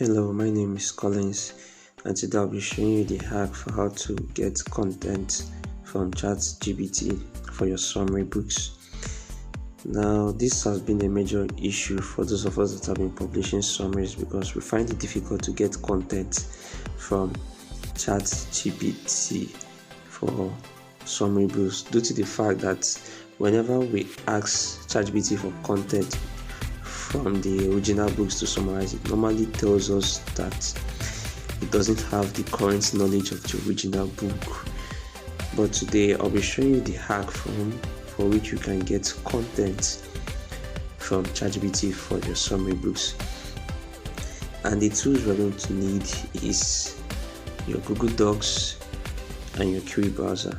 Hello, my name is Collins, and today I'll be showing you the hack for how to get content from ChatGPT for your summary books. Now, this has been a major issue for those of us that have been publishing summaries because we find it difficult to get content from ChatGPT for summary books due to the fact that whenever we ask ChatGPT for content from the original books to summarize, it normally tells us that it doesn't have the current knowledge of the original book. But today I'll be showing you the hack for which you can get content from ChatGPT for your summary books. And the tools we're going to need is your Google Docs and your query browser.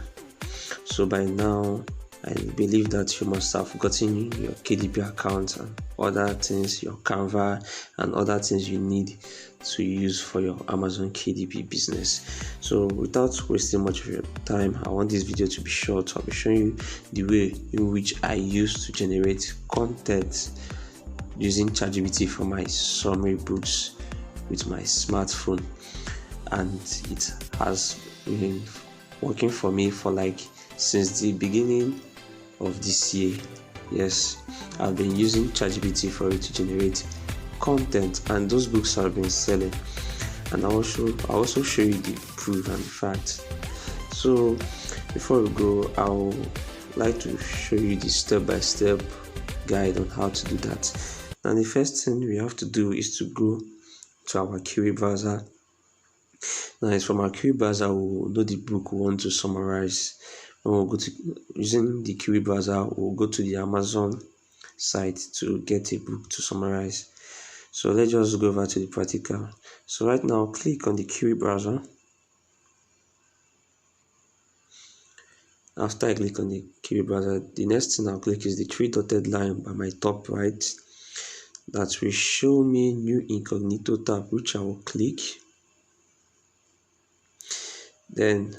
So by now, I believe that you must have gotten your KDP account and other things, your Canva and other things you need to use for your Amazon KDP business. So without wasting much of your time, I want this video to be short. I'll be showing you the way in which I use to generate content using ChatGPT for my summary books with my smartphone. And it has been working for me for since the beginning of this year. Yes, I've been using ChatGPT for it to generate content, and those books have been selling. And I'll also show you the proof and the fact. So before we go, I would like to show you the step-by-step guide on how to do that. And the first thing we have to do is to go to our query browser. Now, it's from our query browser we'll know the book we want to summarize. When we'll go to using the query browser, we'll go to the Amazon site to get a book to summarize. So let's just go over to the practical. So right now, click on the query browser. After I click on the query browser, the next thing I'll click is the three dotted line by my top right. That will show me new incognito tab, which I will click. Then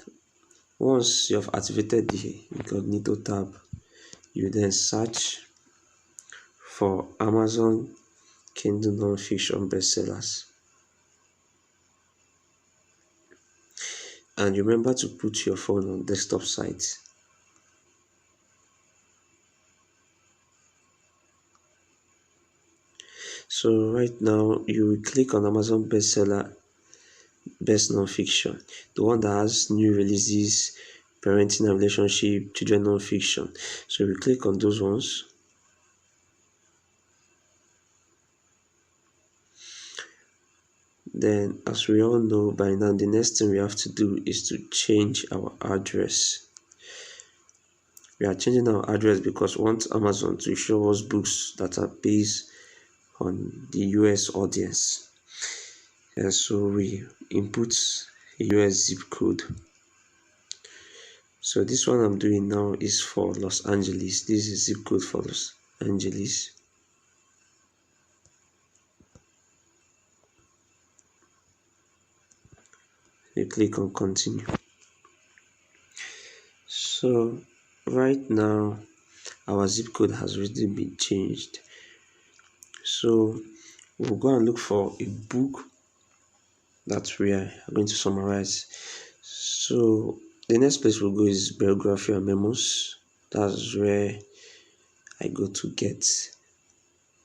once you have activated the incognito tab, you then search for Amazon Kindle non-fiction bestsellers. And remember to put your phone on desktop site. So right now you will click on Amazon bestseller best non-fiction, the one that has new releases, parenting and relationship, children non-fiction. So we click on those ones. Then, as we all know by now, the next thing we have to do is to change our address. We are changing our address because we want Amazon to show us books that are based on the US audience. And so we input a US zip code. So this one I'm doing now is for Los Angeles. This is zip code for Los Angeles. You click on continue. So right now our zip code has already been changed. So we'll go and look for a book that we are going to summarize. So the next place we'll go is biography and memos. That's where I go to get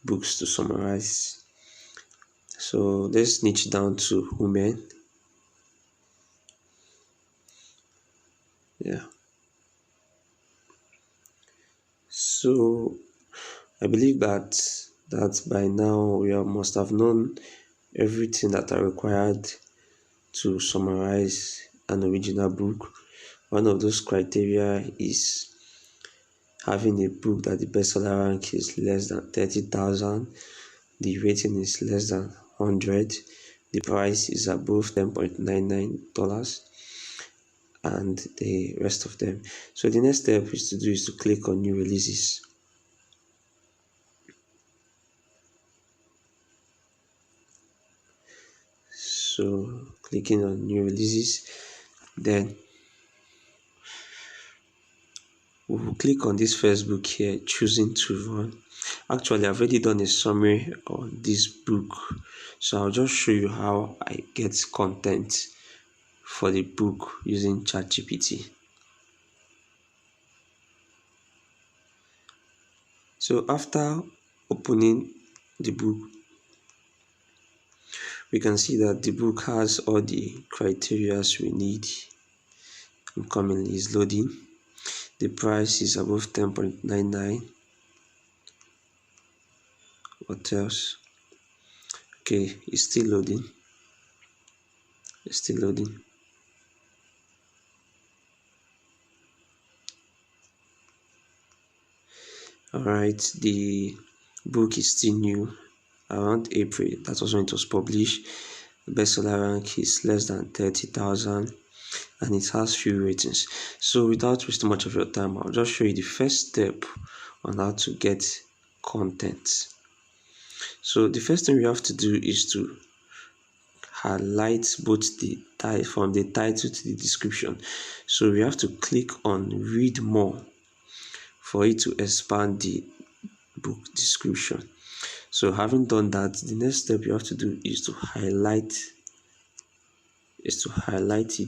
books to summarize. So let's niche down to women. Yeah. So I believe that by now we must have known everything that are required to summarize an original book. One of those criteria is having a book that the bestseller rank is less than 30,000, the rating is less than 100, the price is above $10.99, and the rest of them. So the next step is to click on new releases. So clicking on new releases, then we will click on this first book here, choosing to run. Actually, I've already done a summary on this book, so I'll just show you how I get content for the book using ChatGPT. So after opening the book, we can see that the book has all the criteria we need. Incoming is loading. The price is above 10.99. What else? Okay, it's still loading. It's still loading. Alright, the book is still new. Around April, that was when it was published. The bestseller rank is less than 30,000 and it has few ratings. So without wasting much of your time, I'll just show you the first step on how to get content. So the first thing we have to do is to highlight both the title from the title to the description. So we have to click on read more for it to expand the book description. So having done that, the next step you have to do is to highlight it, is to highlight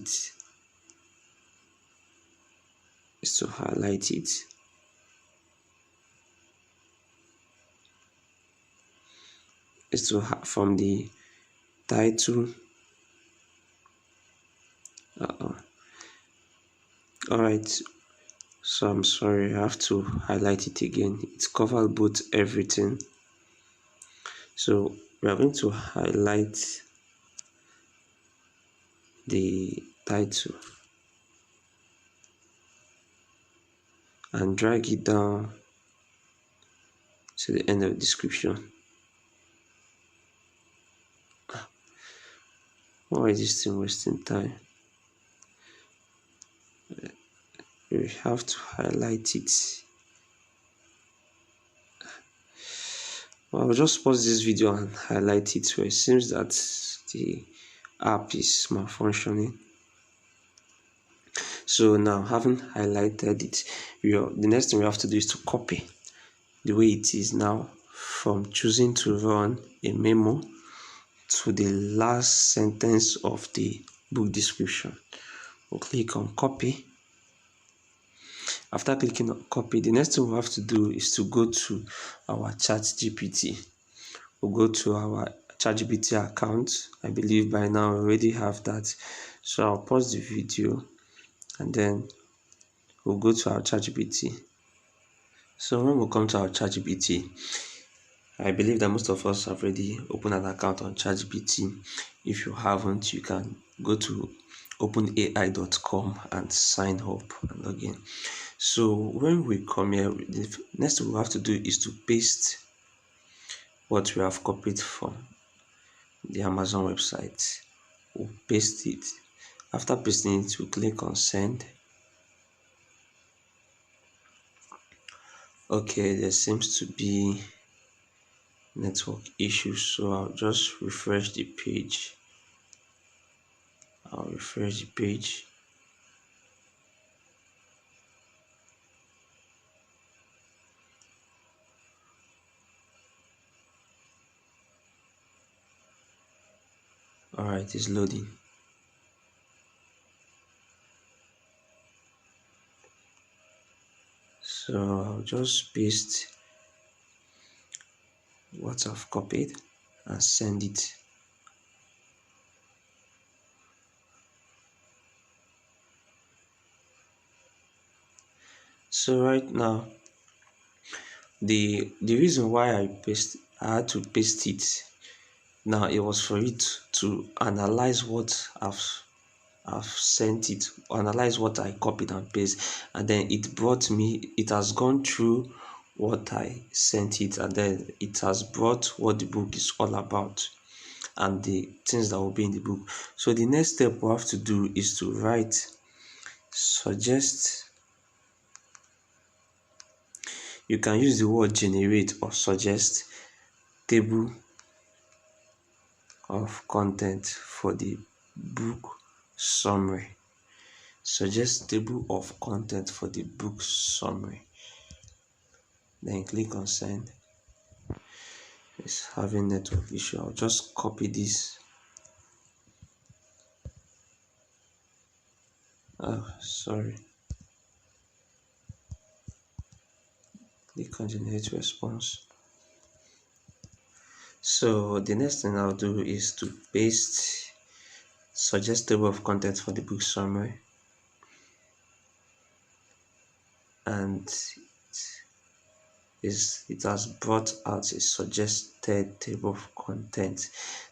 it. Is to from the title. Alright, so I'm sorry, I have to highlight it again. It covers both everything. So we are going to highlight the title and drag it down to the end of the description. Why is this thing wasting time? We have to highlight it. Well, I'll just pause this video and highlight it. So it seems that the app is malfunctioning. So now, having highlighted it, the next thing we have to do is to copy the way it is now from choosing to run a memo to the last sentence of the book description. We'll click on copy. After clicking on copy, the next thing we have to do is to go to our ChatGPT. We'll go to our ChatGPT account. I believe by now we already have that. So I'll pause the video and then we'll go to our ChatGPT. So when we come to our ChatGPT, I believe that most of us have already opened an account on ChatGPT. If you haven't, you can go to openai.com and sign up and log in. So when we come here, the next thing we have to do is to paste what we have copied from the Amazon website. We'll paste it. After pasting it, we click on send. Okay, there seems to be network issues, so I'll just refresh the page. Alright, it's loading. So I'll just paste what I've copied and send it. So right now, the reason why I had to paste it now, it was for it to analyze what I've sent it, analyze what I copied and pasted, and then it has gone through what I sent it, and then it has brought what the book is all about and the things that will be in the book. So the next step we have to do is to write suggest. You can use the word generate or suggest table of content for the book summary. Suggest table of content for the book summary. Then click on send. is having network issue. I'll just copy this. Sorry. Click on generate response. So the next thing I'll do is to paste suggest table of contents for the book summary, and it has brought out a suggested table of contents.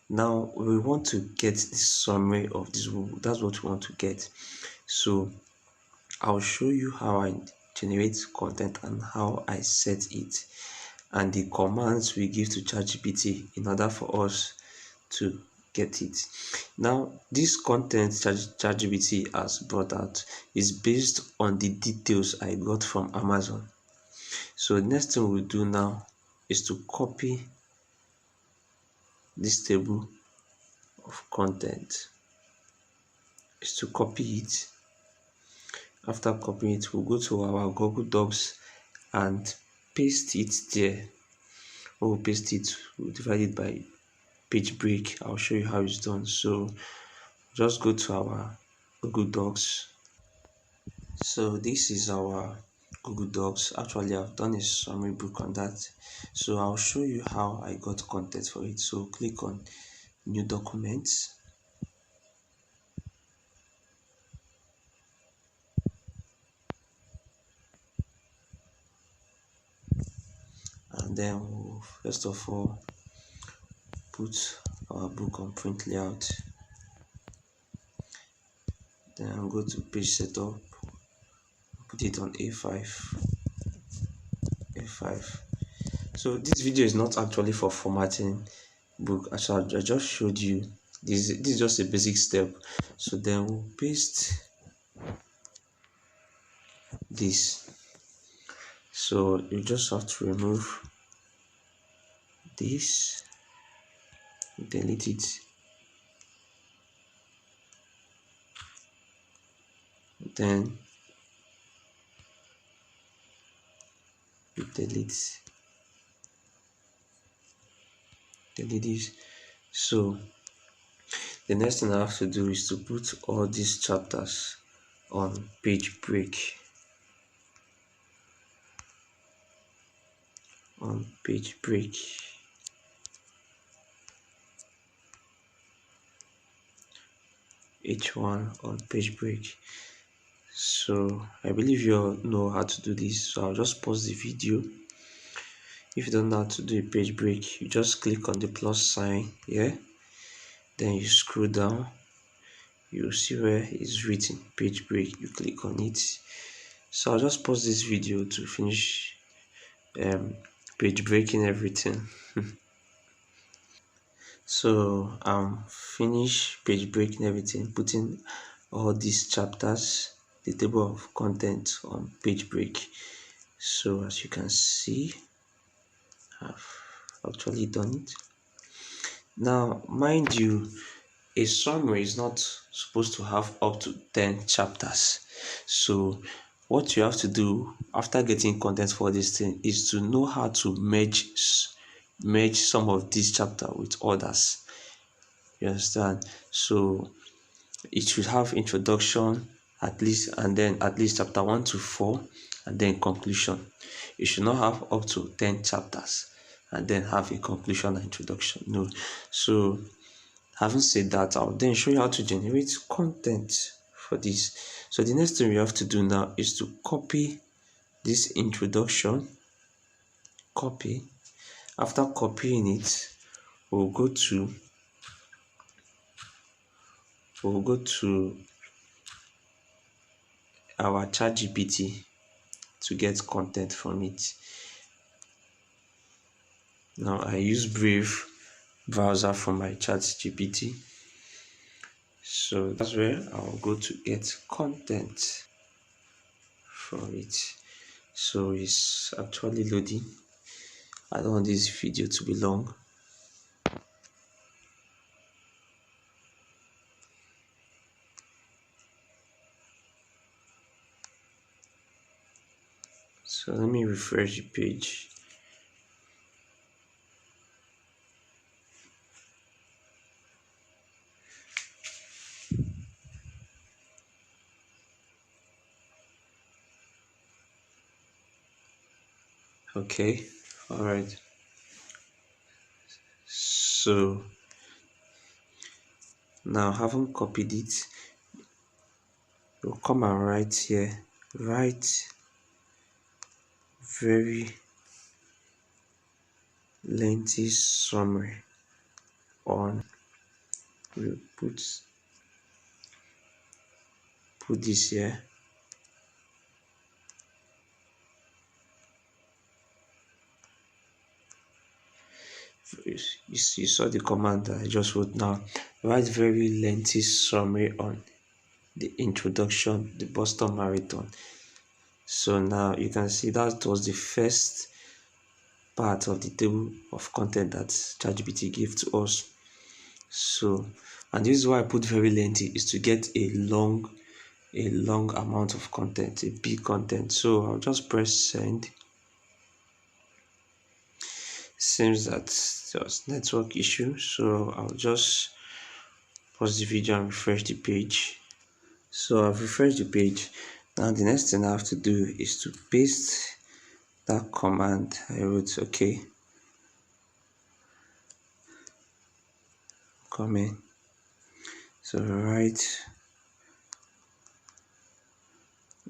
Now we want to get the summary of this book. That's what we want to get. So I'll show you how I generate content and how I set it, and the commands we give to ChatGPT in order for us to get it. Now, this content ChatGPT has brought out is based on the details I got from Amazon. So the next thing we'll do now is to copy this table of content. Is to copy it. After copying it, we'll go to our Google Docs and paste it there. When we paste it, we'll divide it by page break. I'll show you how it's done. So just go to our Google Docs. So this is our Google Docs. Actually, I've done a summary book on that. So I'll show you how I got content for it. So click on new documents. And then we'll first of all put our book on print layout. Then I'll go to page setup, put it on A5. So this video is not actually for formatting book. Actually, I just showed you this is just a basic step. So then we'll paste this. So you just have to remove this, delete it, then you delete this. So the next thing I have to do is to put all these chapters on page break. Each one on page break. So I believe you all know how to do this, so I'll just pause the video. If you don't know how to do a page break, you just click on the plus sign here, then you scroll down, you'll see where it's written page break. You click on it. So I'll just pause this video to finish page breaking everything. So I'm finished page breaking everything, putting all these chapters, the table of content on page break. So as you can see, I've actually done it. Now mind you, a summary is not supposed to have up to 10 chapters. So what you have to do after getting content for this thing is to know how to merge some of these chapters with others. You understand? So it should have introduction at least, and then at least chapter 1 to 4, and then conclusion. It should not have up to 10 chapters and then have a conclusion and introduction. No. So having said that, I'll then show you how to generate content for this. So the next thing we have to do now is to copy this introduction. Copy. After copying it, we'll go to our ChatGPT to get content from it. Now I use Brave browser from my ChatGPT. So that's where I'll go to get content from it. So it's actually loading. I don't want this video to be long. So let me refresh the page. Okay, all right. So now having copied it, you'll come and write here, write very lengthy summary on, we put this here. You saw the command that I just wrote now. Write very lengthy summary on the introduction, the Boston Marathon. So now you can see that was the first part of the table of content that ChatGPT gave to us. So, and this is why I put very lengthy, is to get a long amount of content, a big content. So I'll just press send. Seems that there's network issue, so I'll just pause the video and refresh the page. So I've refreshed the page. Now the next thing I have to do is to paste that command I wrote. Okay, come in. So write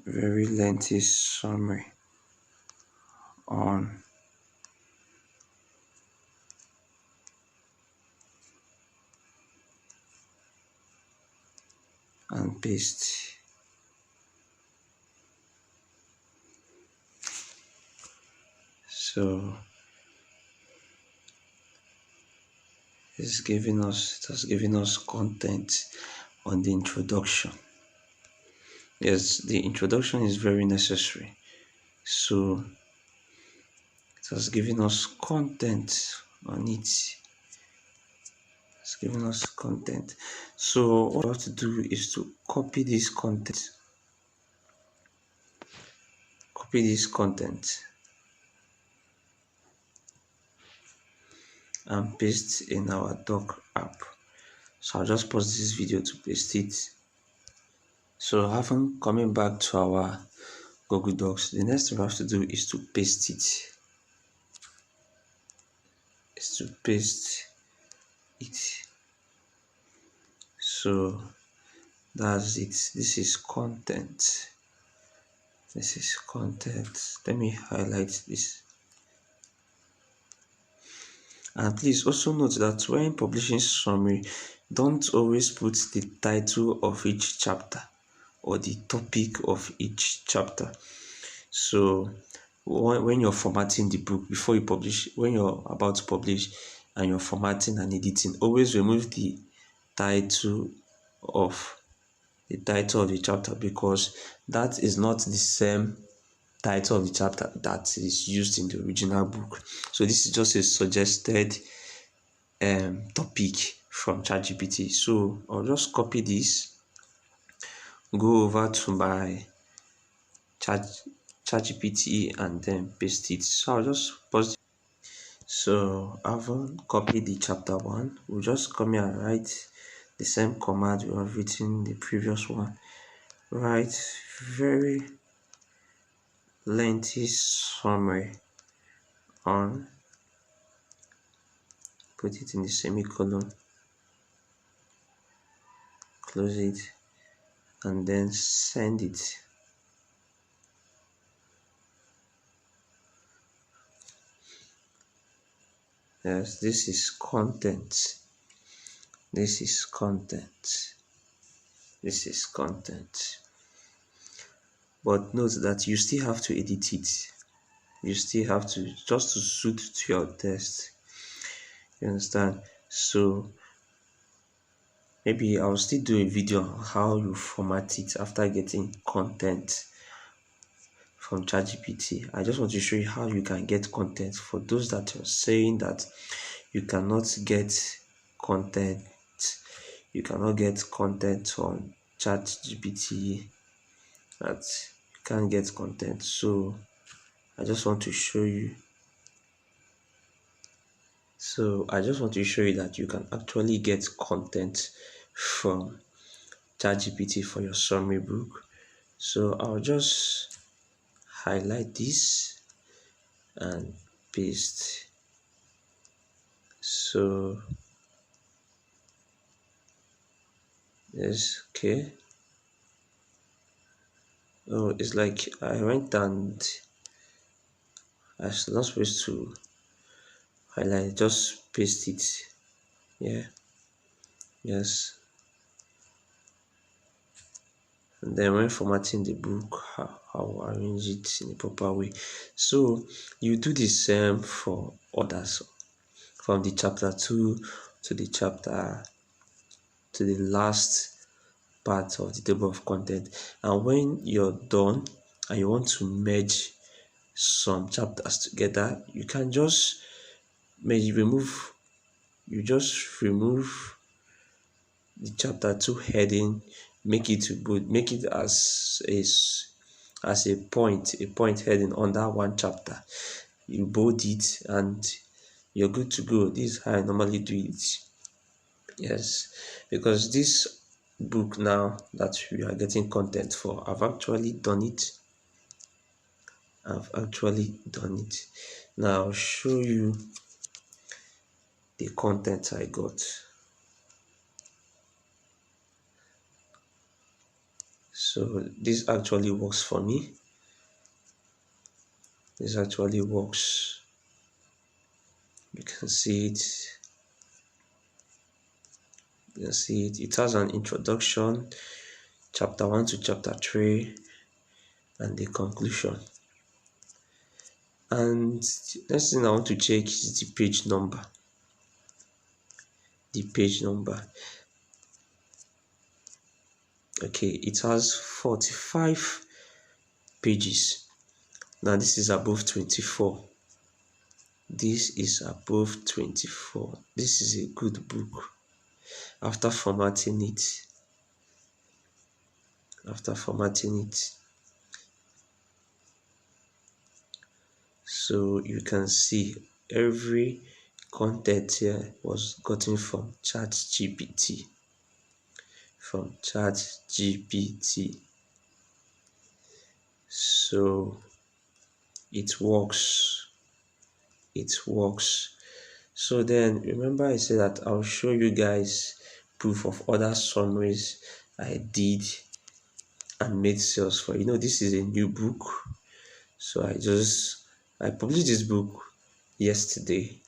very lengthy summary on and paste. So it has given us content on the introduction. Yes, the introduction is very necessary. So it has given us content on it. It's giving us content. So what we have to do is to copy this content. Copy this content and paste in our doc app. So I'll just pause this video to paste it. So having coming back to our Google Docs, the next thing we have to do is to paste it. So that's it. This is content. Let me highlight this. And please also note that when publishing summary, don't always put the title of each chapter or the topic of each chapter. So when you're formatting the book before you publish, when you're about to publish and you're formatting and editing, always remove the title of the chapter, because that is not the same title of the chapter that is used in the original book. So this is just a suggested topic from ChatGPT. So I'll just copy this, go over to my ChatGPT and then paste it. So I'll just pause. So I've copied the chapter 1. We'll just come here and write the same command we have written in the previous one. Write very lengthy summary on, put it in the semicolon, close it, and then send it. Yes, this is content. This is content. This is content. But note that you still have to edit it. You still have to, just to suit to your test. You understand? So maybe I'll still do a video on how you format it after getting content from ChatGPT. I just want to show you how you can get content. For those that are saying that you cannot get content, on ChatGPT, that you can't get content. So I just want to show you. That you can actually get content from ChatGPT for your summary book. So I'll just highlight this and paste. So yes, okay. Oh, it's like I went and I was not supposed to highlight, just paste it. Yeah, yes. And then when formatting the book, how arrange it in a proper way. So you do the same for others, from the chapter 2 to the chapter to the last part of the table of content. And when you're done and you want to merge some chapters together, you can just maybe remove, you just remove the chapter 2 heading, make it good, make it as a point heading under one chapter. You bold it and you're good to go. This is how I normally do it. Yes, because this book now that we are getting content for, I've actually done it. Now I'll show you the content I got. So this actually works for me. This actually works. You can see it. You can see it. It has an introduction, chapter 1 to chapter 3, and the conclusion. And the next thing I want to check is the page number. Okay, it has 45 pages. Now this is above 24. This is above 24. This is a good book. After formatting it, so you can see every content here was gotten from ChatGPT. So it works. So then remember I said that I'll show you guys proof of other summaries I did and made sales for. This is a new book. So I published this book yesterday.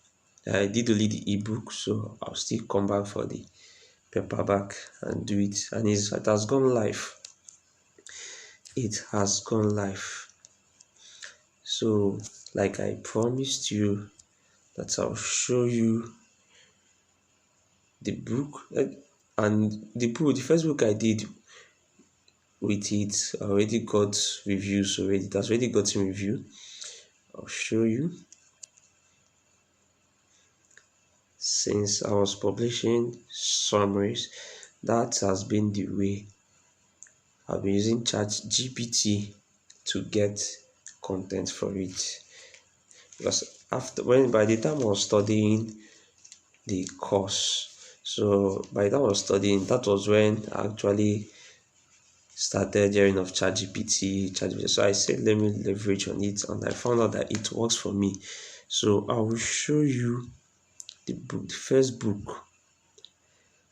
I did only the ebook, so I'll still come back for the paperback and do it. And it has gone live. So like I promised you that I'll show you the book. And the first book I did with it already got reviews already. It has already gotten review. I'll show you. Since I was publishing summaries, that has been the way I've been using ChatGPT to get content for it. Because by the time I was studying the course, so by the time I was studying, that was when I actually started hearing of ChatGPT. So I said, let me leverage on it, and I found out that it works for me. So I will show you the first book.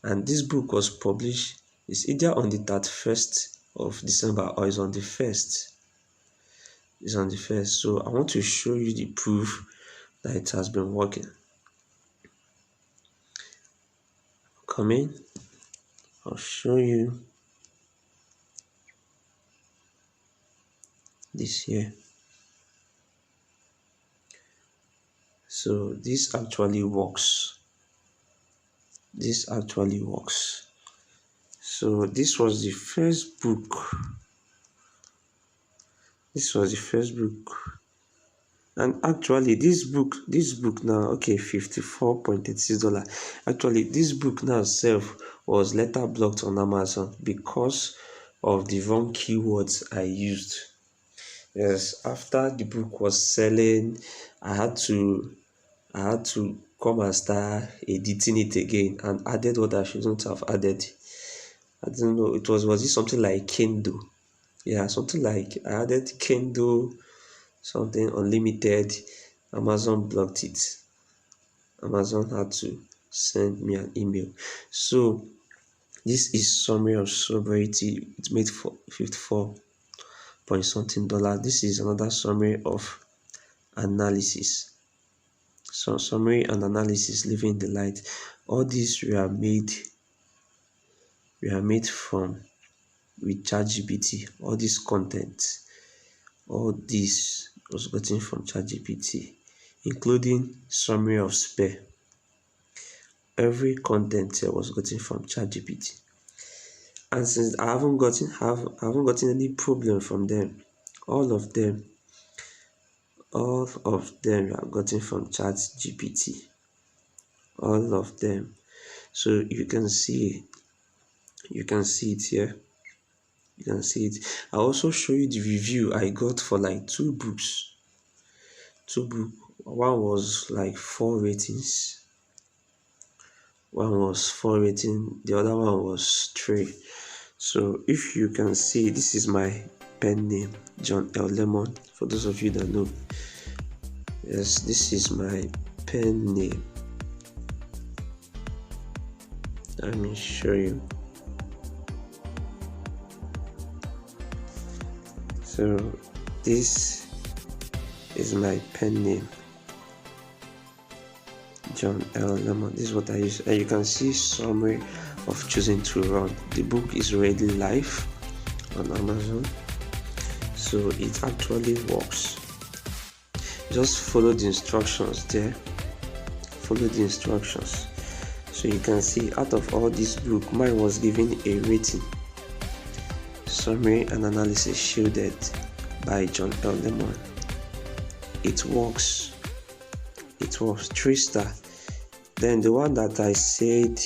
And this book was published, it's either on the 31st of December or it's on the 1st. So I want to show you the proof that it has been working. Come in. I'll show you this here. So this actually works. So this was the first book. And actually this book now, okay, $54.86. Actually this book now itself was later blocked on Amazon because of the wrong keywords I used. Yes, after the book was selling, I had to come and start editing it again and added what I shouldn't have added. I don't know, was it something like Kindle? Yeah, something like I added Kindle, something unlimited, Amazon blocked it. Amazon had to send me an email. So this is summary of sobriety. It made for 54 point something dollars. This is another summary of analysis. So summary and analysis, living the light. All these were made from with ChatGPT. All this content, all this was gotten from ChatGPT, including summary of spare. Every content here was gotten from ChatGPT. And since I haven't gotten any problem from them, all of them are gotten from ChatGPT. All of them. So you can see it here. You can see it. I also show you the review I got for like two books. One was like 4 ratings. One was 4 rating. The other one was 3. So if you can see, this is my pen name, John L. Lemon. For those of you that know, yes, this is my pen name. Let me show you. So this is my pen name, John L. Lemon. This is what I use, and you can see summary of choosing to run. The book is already live on Amazon, so it actually works. Just follow the instructions there. Follow the instructions. So you can see, out of all this book, mine was given a rating. Summary and analysis shielded by John L. Lemon. It works. 3 star. Then the one that I said,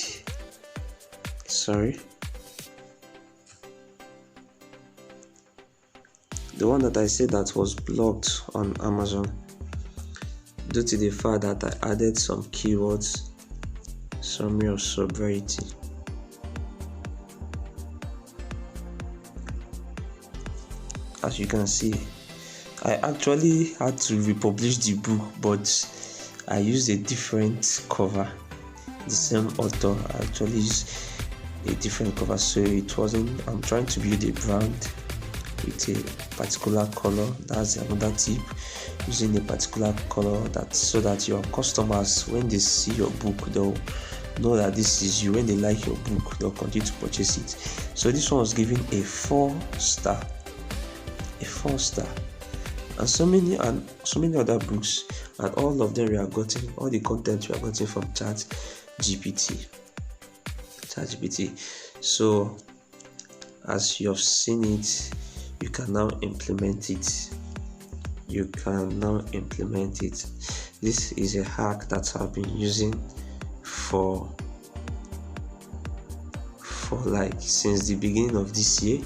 the one that I said that was blocked on Amazon due to the fact that I added some keywords, summary of sobriety. As you can see, I actually had to republish the book, but I used a different cover. The same author, I actually used a different cover, so it wasn't. I'm trying to build a brand with a particular color. That's another tip, using a particular color, so that your customers, when they see your book, they'll know that this is you. When they like your book, they'll continue to purchase it. So this one was given a 4 star. And so many other books, and all of them all the content we are getting from ChatGPT. So as you have seen it, you can now implement it. This is a hack that I've been using for like since the beginning of this year.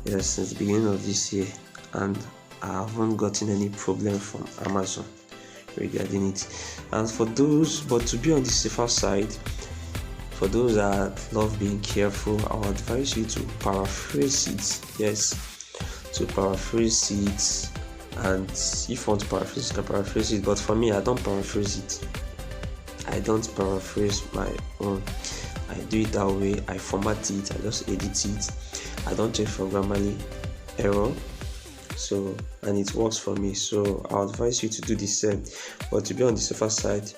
Yes, since the beginning of this year, and I haven't gotten any problem from Amazon regarding it. And but to be on the safer side, for those that love being careful, I would advise you to paraphrase it. Yes, to paraphrase it. And if you want to paraphrase, you can paraphrase it. But for me, I don't paraphrase it. I don't paraphrase my own. I do it that way. I format it. I just edit it. I don't check for grammarly error. So, and it works for me. So I advise you to do the same. But to be on the safer side,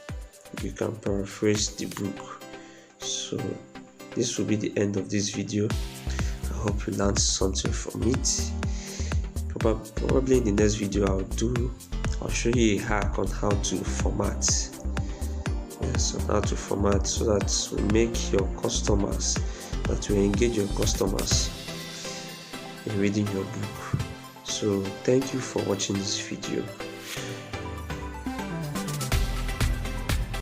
you can paraphrase the book. So this will be the end of this video. I hope you learned something from it. Probably in the next video I'll show you a hack on how to format. Yes, on how to format, so that will make your customers, that will engage your customers in reading your book. So thank you for watching this video.